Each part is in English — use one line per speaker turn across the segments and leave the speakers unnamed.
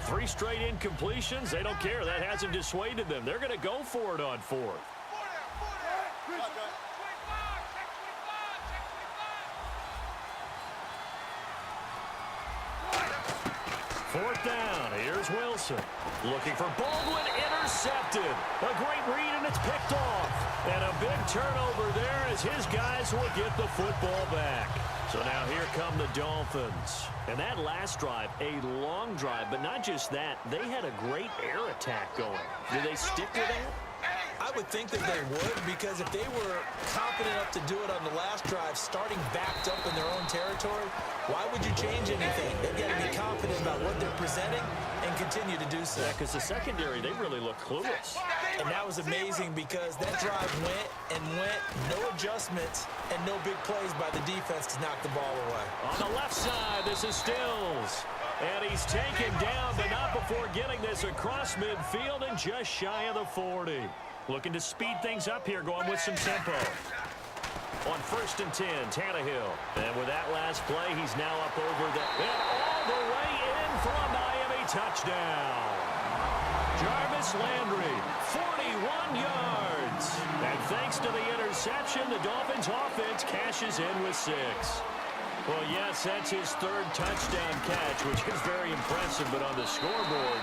With 3 straight incompletions, they don't care. That hasn't dissuaded them. They're going to go for it on 4th. Fourth down. Here's Wilson. Looking for Baldwin. Intercepted. A great read, and it's picked off. And a big turnover there as his guys will get the football back. So now here come the Dolphins. And that last drive, a long drive, but not just that. They had a great air attack going. Do they stick with that?
I would think that they would, because if they were confident enough to do it on the last drive, starting backed up in their own territory, why would you change anything? They've got to be confident about what they're presenting and continue to do so.
Yeah, because the secondary, they really look clueless.
And that was amazing because that drive went and went, no adjustments, and no big plays by the defense to knock the ball away.
On the left side, this is Stills. And he's taken down, but not before getting this across midfield and just shy of the 40. Looking to speed things up here, going with some tempo. On 1st and 10, Tannehill. And with that last play, he's now up over the... And all the way in for a Miami touchdown. Jarvis Landry, 41 yards. And thanks to the interception, the Dolphins offense cashes in with 6. Well, yes, that's his 3rd touchdown catch, which is very impressive, but on the scoreboard,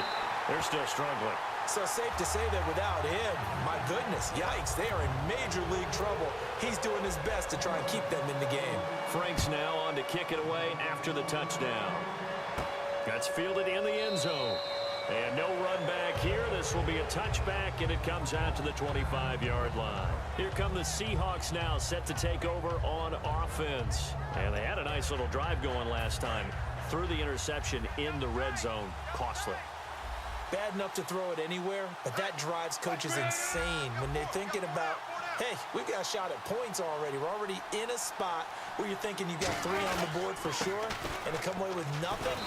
they're still struggling.
So safe to say that without him, my goodness, yikes, they are in major league trouble. He's doing his best to try and keep them in the game.
Frank's now on to kick it away after the touchdown. That's fielded in the end zone. And no run back here. This will be a touchback, and it comes out to the 25-yard line. Here come the Seahawks now, set to take over on offense. And they had a nice little drive going last time. Threw the interception in the red zone. Costly.
Bad enough to throw it anywhere, but that drives coaches insane when they're thinking about, hey, we've got a shot at points already. We're already in a spot where you're thinking you got 3 on the board for sure, and to come away with nothing,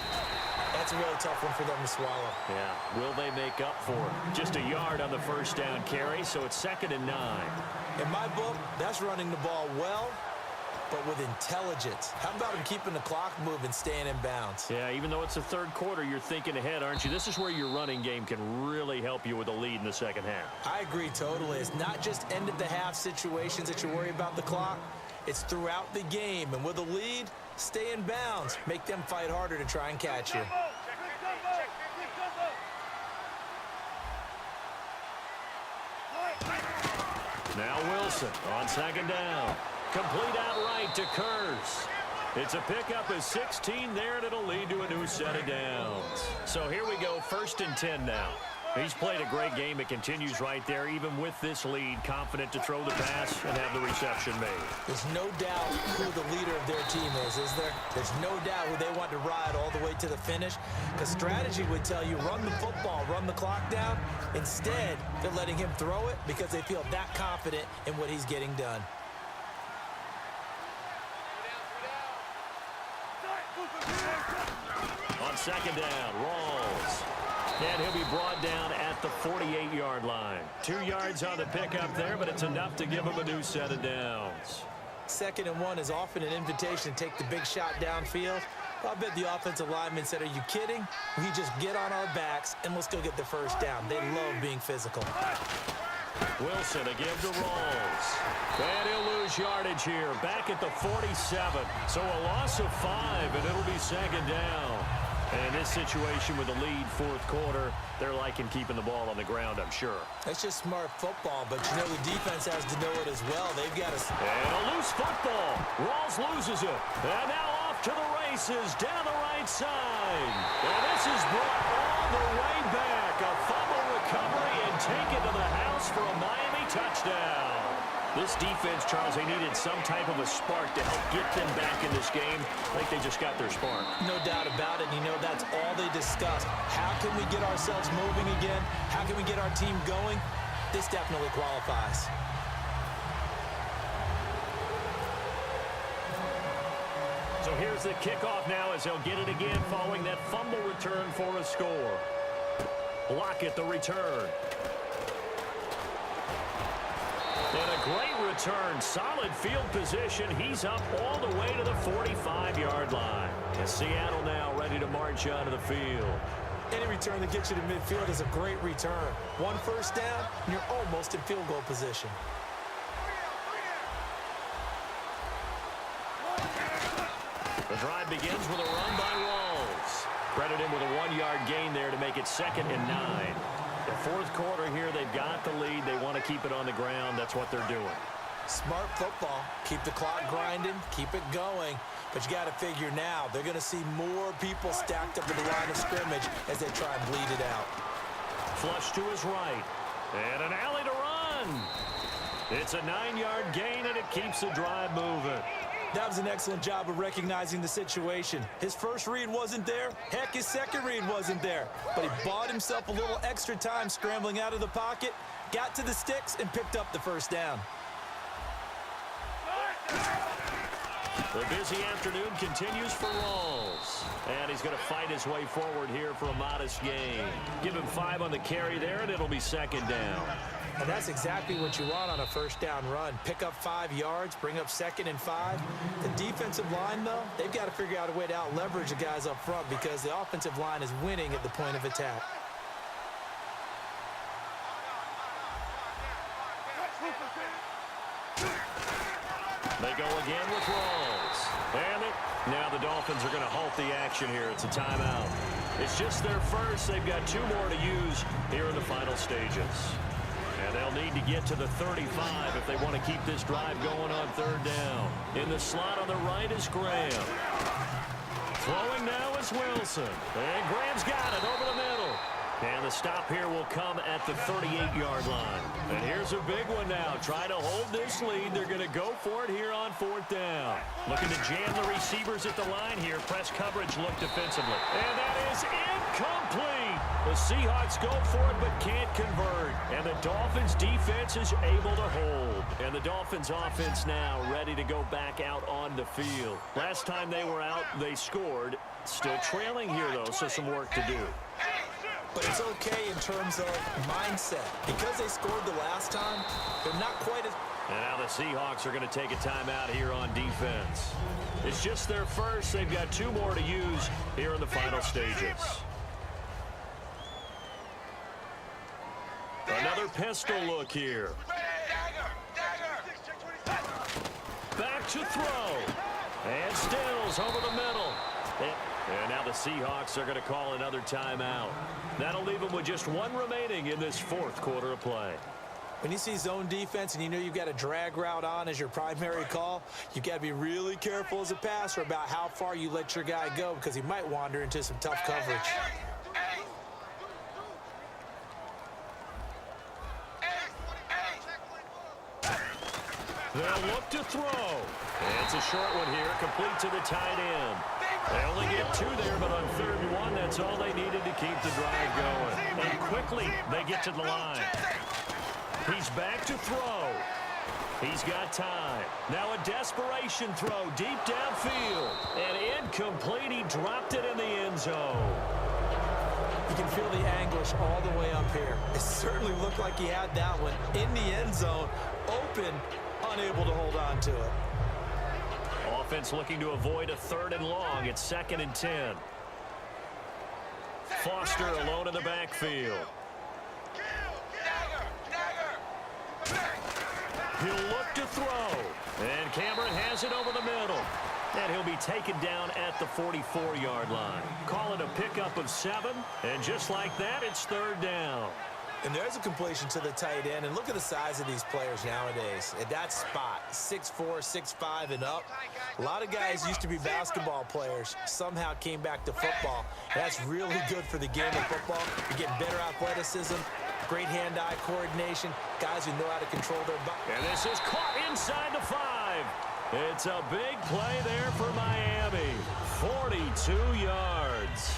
that's a really tough one for them to swallow.
Yeah, will they make up for it? Just a yard on the 1st down carry, so it's 2nd and 9.
In my book, that's running the ball well, but with intelligence. How about him keeping the clock moving, staying in bounds?
Yeah, even though it's the 3rd quarter, you're thinking ahead, aren't you? This is where your running game can really help you with a lead in the 2nd half.
I agree totally. It's not just end-of-the-half situations that you worry about the clock. It's throughout the game. And with a lead, stay in bounds. Make them fight harder to try and catch you.
Now Wilson on 2nd down. Complete outright to Kurz. It's a pickup of 16 there, and it'll lead to a new set of downs. So here we go, 1st and 10 now. He's played a great game. It continues right there, even with this lead, confident to throw the pass and have the reception made.
There's no doubt who the leader of their team is there? There's no doubt who they want to ride all the way to the finish, because strategy would tell you run the football, run the clock down. Instead, they're letting him throw it because they feel that confident in what he's getting done.
On 2nd down, Rawls. And he'll be brought down at the 48-yard line. 2 yards on the pickup there, but it's enough to give him a new set of downs.
2nd and 1 is often an invitation to take the big shot downfield. I bet the offensive lineman said, are you kidding? We just get on our backs and let's go get the 1st down. They love being physical.
Wilson again to Rawls. And he'll lose yardage here, back at the 47. So a loss of 5, and it'll be 2nd down. And in this situation with the lead 4th quarter, they're liking keeping the ball on the ground, I'm sure.
That's just smart football, but you know the defense has to know it as well. They've got to...
And a loose football. Rawls loses it. And now off to the races down the right side. And this is brought all the way back. A fumble recovery and taken to the house for a Miami touchdown. This defense, Charles, they needed some type of a spark to help get them back in this game. I think they just got their spark.
No doubt about it. You know, that's all they discussed. How can we get ourselves moving again? How can we get our team going? This definitely qualifies.
So here's the kickoff now as they'll get it again following that fumble return for a score. Lockett the return. And a great return, solid field position. He's up all the way to the 45-yard line. And Seattle now ready to march out of the field.
Any return that gets you to midfield is a great return. One first down, and you're almost in field goal position.
The drive begins with a run by Rawls. Credit him with a 1-yard gain there to make it 2nd and 9. The fourth quarter here, they've got the lead. They want to keep it on the ground. That's what they're doing.
Smart football. Keep the clock grinding. Keep it going. But you got to figure now, they're going to see more people stacked up in the line of scrimmage as they try and bleed it out.
Flush to his right. And an alley to run. It's a 9-yard gain, and it keeps the drive moving.
That was an excellent job of recognizing the situation. His first read wasn't there. Heck, his second read wasn't there. But he bought himself a little extra time scrambling out of the pocket, got to the sticks, and picked up the first down.
The busy afternoon continues for Rawls. And he's going to fight his way forward here for a modest gain. Give him 5 on the carry there, and it'll be 2nd down.
And that's exactly what you want on a first down run. Pick up 5 yards, bring up 2nd and 5. The defensive line, though, they've got to figure out a way to out-leverage the guys up front because the offensive line is winning at the point of attack.
They go again with Rawls. And now the Dolphins are going to halt the action here. It's a timeout. It's just their first. They've got 2 more to use here in the final stages. And they'll need to get to the 35 if they want to keep this drive going on 3rd down. In the slot on the right is Graham. Throwing now is Wilson. And Graham's got it over the middle. And the stop here will come at the 38-yard line. And here's a big one now. Trying to hold this lead. They're going to go for it here on 4th down. Looking to jam the receivers at the line here. Press coverage look defensively. And that is incomplete. The Seahawks go for it but can't convert. And the Dolphins defense is able to hold. And the Dolphins offense now ready to go back out on the field. Last time they were out, they scored. Still trailing here, though, so some work to do.
But it's okay in terms of mindset. Because they scored the last time, they're not quite as...
And now the Seahawks are going to take a timeout here on defense. It's just their first. They've got 2 more to use here in the final stages. Another pistol look here. Back to throw. And Stills over the middle. And now the Seahawks are going to call another timeout. That'll leave them with just 1 remaining in this 4th quarter of play.
When you see zone defense and you know you've got a drag route on as your primary call, you've got to be really careful as a passer about how far you let your guy go because he might wander into some tough coverage.
They'll look to throw. And it's a short one here, complete to the tight end. They only get 2 there, but on 3rd and 1, that's all they needed to keep the drive going. And quickly, they get to the line. He's back to throw. He's got time. Now a desperation throw deep downfield. And incomplete. He dropped it in the end zone.
You can feel the anguish all the way up here. It certainly looked like he had that one in the end zone, open, unable to hold on to it.
Offense looking to avoid a 3rd and long. It's 2nd and 10. Foster alone in the backfield. He'll look to throw. And Cameron has it over the middle. And he'll be taken down at the 44-yard line. Call it a pickup of 7. And just like that, it's 3rd down.
And there's a completion to the tight end. And look at the size of these players nowadays. At that spot, 6'4", 6'5", and up. A lot of guys used to be basketball players. Somehow came back to football. And that's really good for the game of football. You're getting better athleticism, great hand-eye coordination, guys who know how to control their body.
And this is caught inside the 5. It's a big play there for Miami. 42 yards.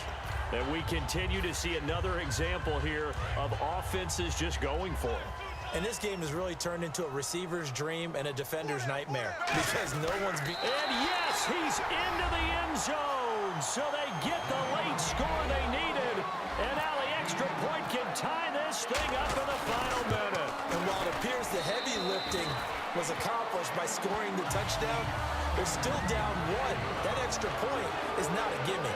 And we continue to see another example here of offenses just going for it.
And this game has really turned into a receiver's dream and a defender's nightmare because no one's...
And yes, he's into the end zone. So they get the late score they needed. And now the extra point can tie this thing up in the final minute.
And while it appears the heavy lifting was accomplished by scoring the touchdown, they're still down 1. That extra point is not a gimme.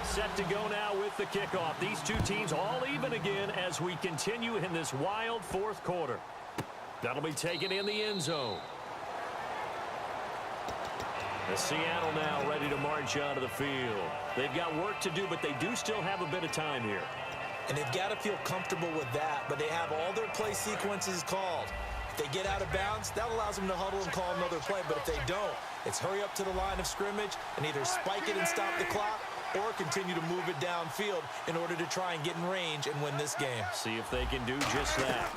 Set to go now with the kickoff. These two teams all even again as we continue in this wild fourth quarter. That'll be taken in the end zone. Seattle now ready to march out of the field. They've got work to do, but they do still have a bit of time here.
And they've got to feel comfortable with that, but they have all their play sequences called. If they get out of bounds, that allows them to huddle and call another play, but if they don't, it's hurry up to the line of scrimmage and either spike it and stop the clock or continue to move it downfield in order to try and get in range and win this game.
See if they can do just that.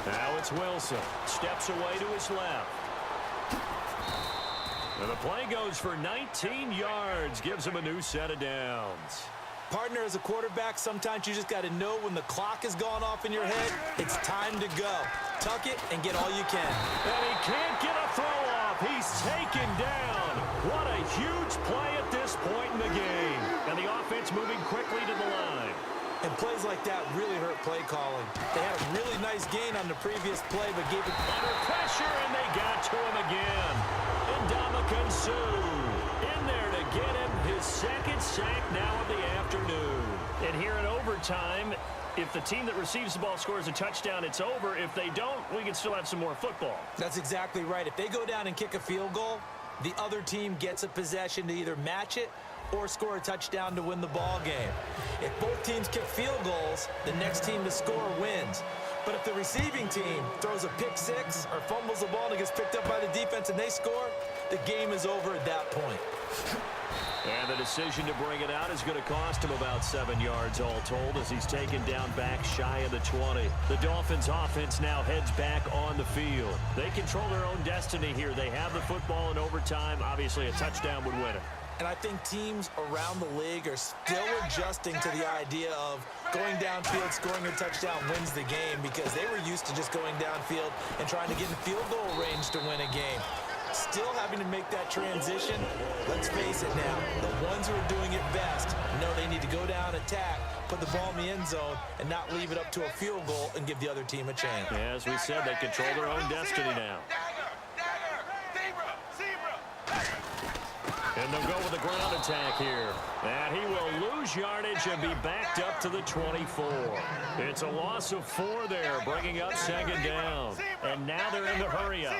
Now it's Wilson. Steps away to his left. And the play goes for 19 yards. Gives him a new set of downs.
Partner, as a quarterback, sometimes you just got to know when the clock has gone off in your head, it's time to go. Tuck it and get all you can.
And he can't get a throw off. He's taken down. What a huge play at this point in the game. And the offense moving quickly to the line.
And plays like that really hurt play calling. They had a really nice gain on the previous play, but gave it
under pressure, and they got to him again. Ndamukong Suh in there to get him his second sack now of the afternoon. And here in overtime, if the team that receives the ball scores a touchdown, it's over. If they don't, we can still have some more football.
That's exactly right. If they go down and kick a field goal, the other team gets a possession to either match it or score a touchdown to win the ball game. If both teams kick field goals, the next team to score wins. But if the receiving team throws a pick six or fumbles the ball and it gets picked up by the defense and they score, the game is over at that point.
And the decision to bring it out is going to cost him about 7 yards all told as he's taken down back shy of the 20. The Dolphins offense now heads back on the field. They control their own destiny here. They have the football in overtime. Obviously, a touchdown would win it.
And I think teams around the league are still adjusting to the idea of going downfield, scoring a touchdown wins the game because they were used to just going downfield and trying to get in field goal range to win a game. Still having to make that transition. Let's face it now, the ones who are doing it best know they need to go down, attack, put the ball in the end zone, and not leave it up to a field goal and give the other team a chance.
Yeah, as we said, they control their own destiny now. And they'll go with the ground attack here. And he will lose yardage and be backed up to the 24. It's a loss of 4 there, bringing up second down. And now they're in the hurry-up.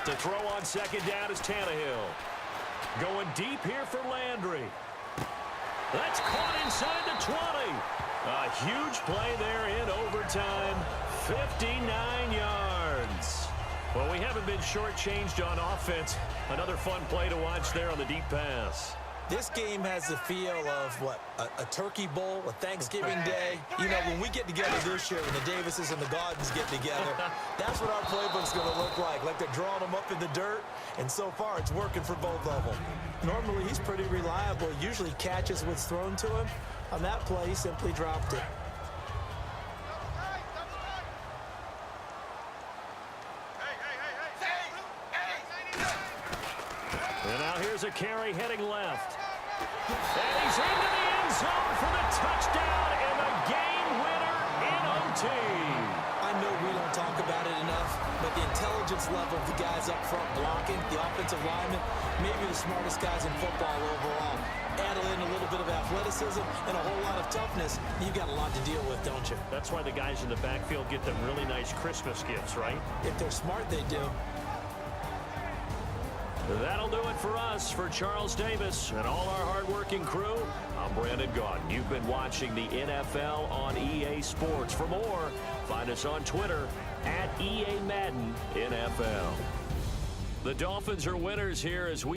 To throw on second down is Tannehill. Going deep here for Landry. That's caught inside the 20. A huge play there in overtime. 59 yards. Well, we haven't been shortchanged on offense. Another fun play to watch there on the deep pass.
This game has the feel of, what, a turkey bowl, a Thanksgiving day. You know, when we get together this year, when the Davises and the Gardens get together, that's what our playbook's going to look like they're drawing them up in the dirt, and so far it's working for both of them. Normally, he's pretty reliable, usually catches what's thrown to him. On that play, he simply dropped it.
And now here's a carry heading left. And he's into the end zone for the touchdown and the game winner in OT.
I know we don't talk about it enough, but the intelligence level of the guys up front blocking, the offensive linemen, maybe the smartest guys in football overall. Add in a little bit of athleticism and a whole lot of toughness, you've got a lot to deal with, don't you?
That's why the guys in the backfield get them really nice Christmas gifts, right?
If they're smart, they do.
That'll do it for us. For Charles Davis and all our hardworking crew, I'm Brandon Gaudin. You've been watching the NFL on EA Sports. For more, find us on Twitter @EA Madden NFL. The Dolphins are winners here as we